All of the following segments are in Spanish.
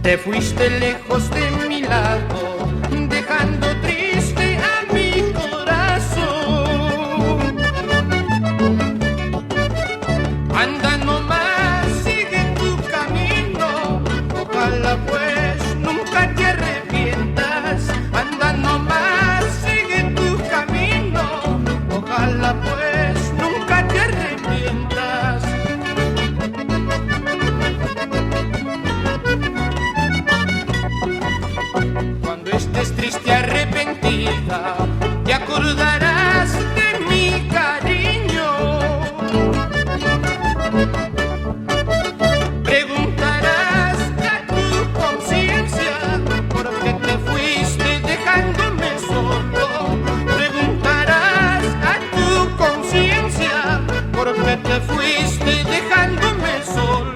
Te fuiste lejos de mi lado, dejando triste a mi corazón. Anda nomás, sigue tu camino, ojalá pues nunca te arrepientas. Anda nomás, sigue tu camino, ojalá pues nunca te arrepientas. Cuando estés triste, arrepentida, te acordarás de mi cariño. Preguntarás a tu conciencia por qué te fuiste dejándome solo. Preguntarás a tu conciencia por qué te fuiste dejándome solo.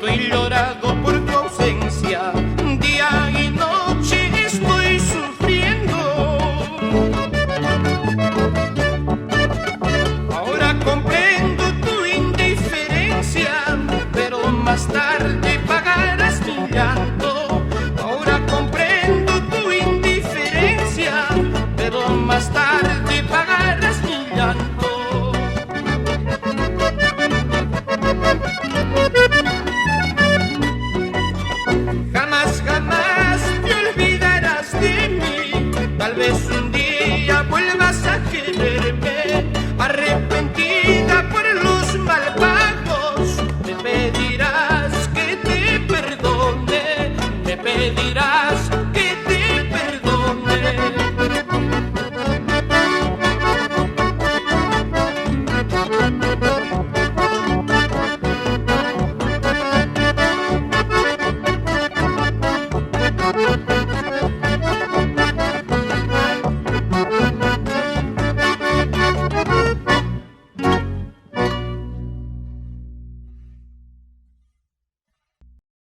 He llorado por tu ausencia, día y noche estoy sufriendo. Ahora comprendo tu indiferencia, pero más tarde pagarás mi llanto. Ahora comprendo tu indiferencia, pero más tarde pagarás mi llanto. Jamás te olvidarás de mí, tal vez